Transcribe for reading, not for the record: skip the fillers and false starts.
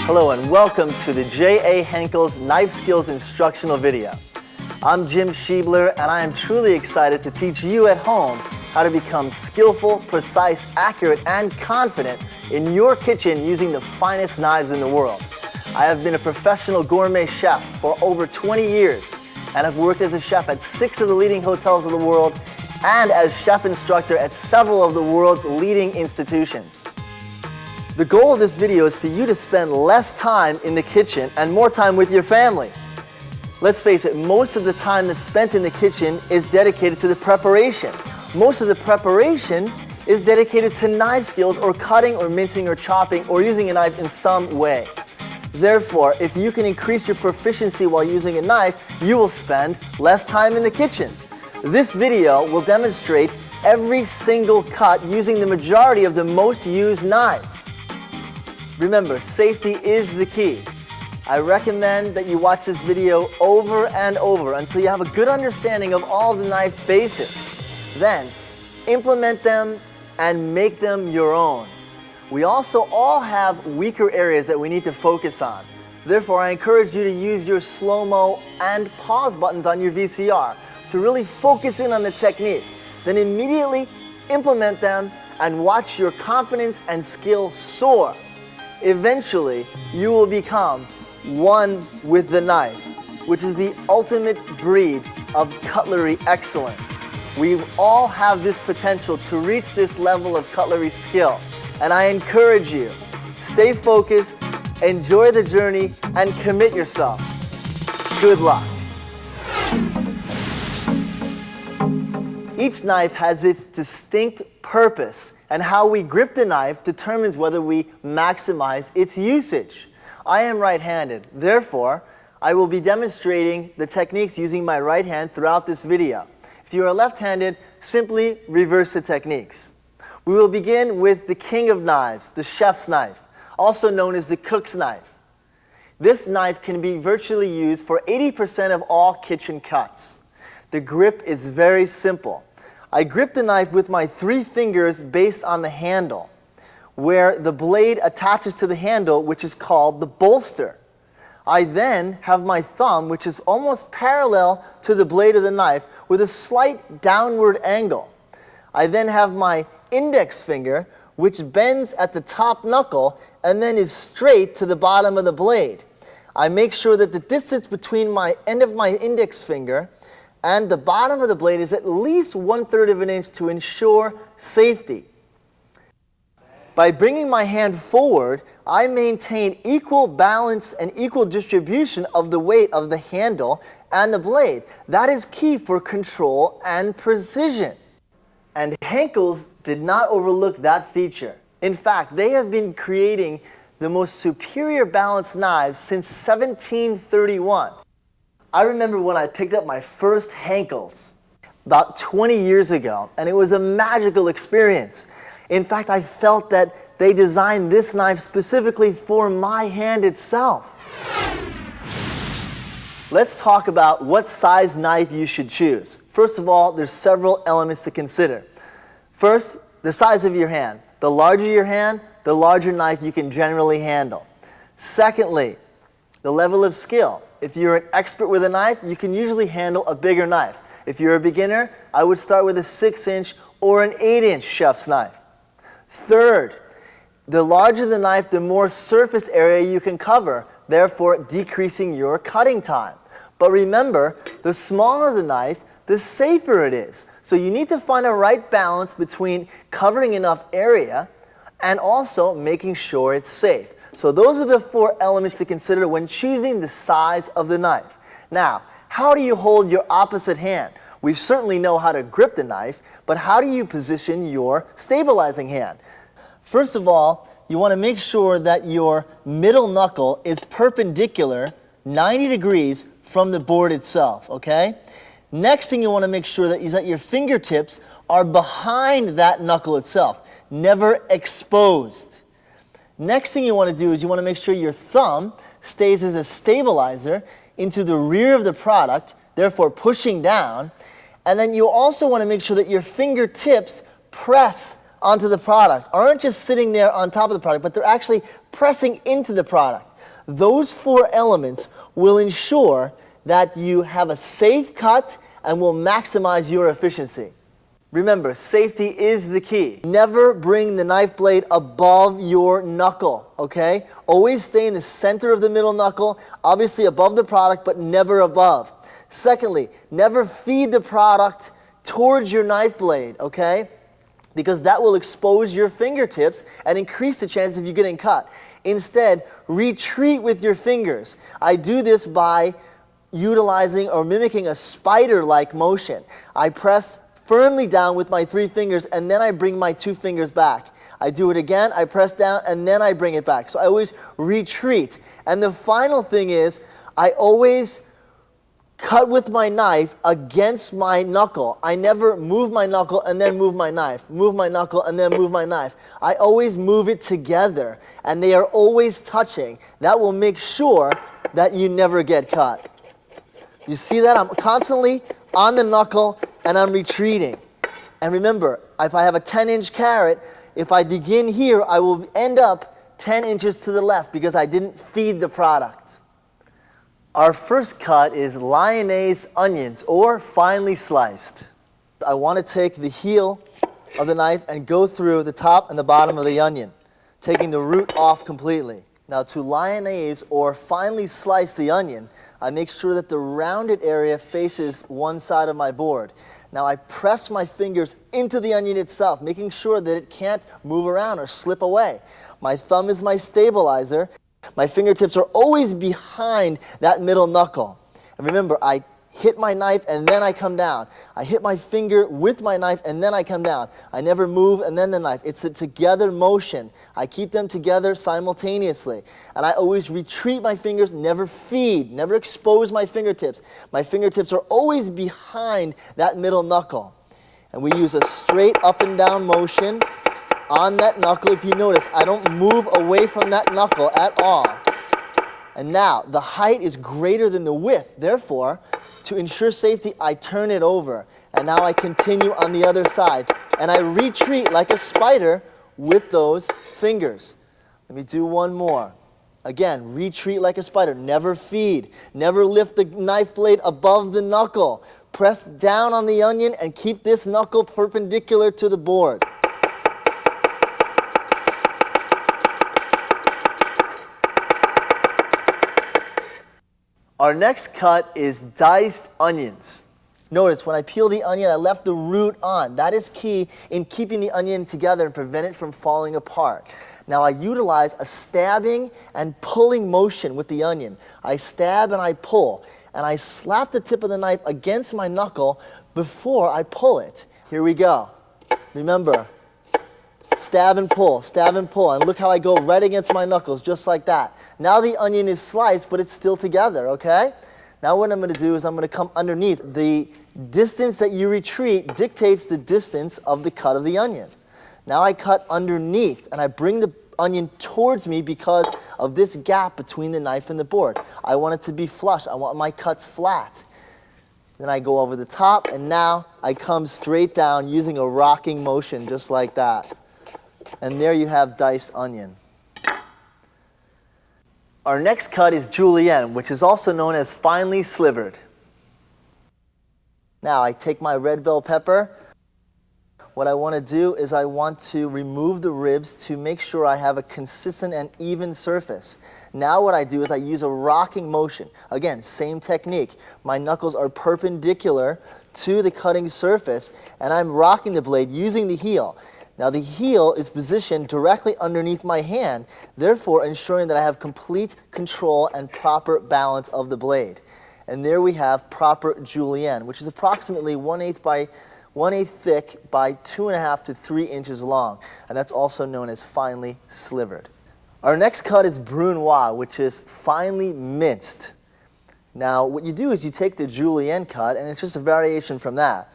Hello and welcome to the J.A. Henkel's Knife Skills Instructional Video. I'm Jim Schiebler and I am truly excited to teach you at home how to become skillful, precise, accurate, and confident in your kitchen using the finest knives in the world. I have been a professional gourmet chef for over 20 years and have worked as a chef at 6 of the leading hotels of the world and as chef instructor at several of the world's leading institutions. The goal of this video is for you to spend less time in the kitchen and more time with your family. Let's face it, most of the time that's spent in the kitchen is dedicated to the preparation. Most of the preparation is dedicated to knife skills or cutting or mincing or chopping or using a knife in some way. Therefore, if you can increase your proficiency while using a knife, you will spend less time in the kitchen. This video will demonstrate every single cut using the majority of the most used knives. Remember, safety is the key. I recommend that you watch this video over and over until you have a good understanding of all the knife basics. Then, implement them and make them your own. We also all have weaker areas that we need to focus on. Therefore, I encourage you to use your slow-mo and pause buttons on your VCR to really focus in on the technique. Then immediately implement them and watch your confidence and skill soar. Eventually, you will become one with the knife, which is the ultimate breed of cutlery excellence. We all have this potential to reach this level of cutlery skill, and I encourage you, stay focused, enjoy the journey, and commit yourself. Good luck. Each knife has its distinct purpose, and how we grip the knife determines whether we maximize its usage. I am right-handed, therefore, I will be demonstrating the techniques using my right hand throughout this video. If you are left-handed, simply reverse the techniques. We will begin with the king of knives, the chef's knife, also known as the cook's knife. This knife can be virtually used for 80% of all kitchen cuts. The grip is very simple. I grip the knife with my 3 fingers based on the handle, where the blade attaches to the handle, which is called the bolster. I then have my thumb, which is almost parallel to the blade of the knife, with a slight downward angle. I then have my index finger, which bends at the top knuckle and then is straight to the bottom of the blade. I make sure that the distance between my end of my index finger and the bottom of the blade is at least 1/3 of an inch to ensure safety. By bringing my hand forward, I maintain equal balance and equal distribution of the weight of the handle and the blade. That is key for control and precision. And Henkel's did not overlook that feature. In fact, they have been creating the most superior balanced knives since 1731. I remember when I picked up my first Henkel's about 20 years ago, and it was a magical experience. In fact, I felt that they designed this knife specifically for my hand itself. Let's talk about what size knife you should choose. First of all, there's several elements to consider. First, the size of your hand. The larger your hand, the larger knife you can generally handle. Secondly, the level of skill. If you're an expert with a knife, you can usually handle a bigger knife. If you're a beginner, I would start with a 6-inch or an 8-inch chef's knife. Third, the larger the knife, the more surface area you can cover, therefore decreasing your cutting time. But remember, the smaller the knife, the safer it is. So you need to find a right balance between covering enough area and also making sure it's safe. So those are the 4 elements to consider when choosing the size of the knife. Now, how do you hold your opposite hand? We certainly know how to grip the knife, but how do you position your stabilizing hand? First of all, you want to make sure that your middle knuckle is perpendicular 90 degrees from the board itself, okay? Next thing you want to make sure that is that your fingertips are behind that knuckle itself, never exposed. Next thing you want to do is you want to make sure your thumb stays as a stabilizer into the rear of the product, therefore pushing down. And then you also want to make sure that your fingertips press onto the product, aren't just sitting there on top of the product, but they're actually pressing into the product. Those 4 elements will ensure that you have a safe cut and will maximize your efficiency. Remember, safety is the key. Never bring the knife blade above your knuckle, okay? Always stay in the center of the middle knuckle, obviously above the product, but never above. Secondly, never feed the product towards your knife blade, okay? Because that will expose your fingertips and increase the chance of you getting cut. Instead, retreat with your fingers. I do this by utilizing or mimicking a spider-like motion. I press firmly down with my 3 fingers, and then I bring my 2 fingers back. I do it again, I press down, and then I bring it back. So I always retreat. And the final thing is, I always cut with my knife against my knuckle. I never move my knuckle and then move my knife, move my knuckle and then move my knife. I always move it together, and they are always touching. That will make sure that you never get cut. You see that? I'm constantly on the knuckle and I'm retreating. And remember, if I have a 10-inch carrot, if I begin here, I will end up 10 inches to the left because I didn't feed the product. Our first cut is lyonnaise onions, or finely sliced. I want to take the heel of the knife and go through the top and the bottom of the onion, taking the root off completely. Now, to lyonnaise or finely slice the onion, I make sure that the rounded area faces one side of my board. Now I press my fingers into the onion itself, making sure that it can't move around or slip away. My thumb is my stabilizer. My fingertips are always behind that middle knuckle. And remember, I hit my knife and then I come down. I hit my finger with my knife and then I come down. I never move and then the knife. It's a together motion. I keep them together simultaneously. And I always retreat my fingers, never feed, never expose my fingertips. My fingertips are always behind that middle knuckle. And we use a straight up and down motion on that knuckle. If you notice, I don't move away from that knuckle at all. And now, the height is greater than the width. Therefore, to ensure safety, I turn it over. And now I continue on the other side. And I retreat like a spider with those fingers. Let me do one more. Again, retreat like a spider. Never feed. Never lift the knife blade above the knuckle. Press down on the onion and keep this knuckle perpendicular to the board. Our next cut is diced onions. Notice when I peel the onion, I left the root on. That is key in keeping the onion together and prevent it from falling apart. Now I utilize a stabbing and pulling motion with the onion. I stab and I pull, and I slap the tip of the knife against my knuckle before I pull it. Here we go. Remember, stab and pull, and look how I go right against my knuckles, just like that. Now the onion is sliced, but it's still together, okay? Now what I'm going to do is I'm going to come underneath. The distance that you retreat dictates the distance of the cut of the onion. Now I cut underneath, and I bring the onion towards me because of this gap between the knife and the board. I want it to be flush. I want my cuts flat. Then I go over the top, and now I come straight down using a rocking motion, just like that. And there you have diced onion. Our next cut is julienne, which is also known as finely slivered. Now I take my red bell pepper. What I want to do is I want to remove the ribs to make sure I have a consistent and even surface. Now what I do is I use a rocking motion. Again, same technique. My knuckles are perpendicular to the cutting surface, and I'm rocking the blade using the heel. Now the heel is positioned directly underneath my hand, therefore ensuring that I have complete control and proper balance of the blade. And there we have proper julienne, which is approximately 1/8 thick by 2.5 to 3 inches long. And that's also known as finely slivered. Our next cut is brunoise, which is finely minced. Now what you do is you take the julienne cut, and it's just a variation from that.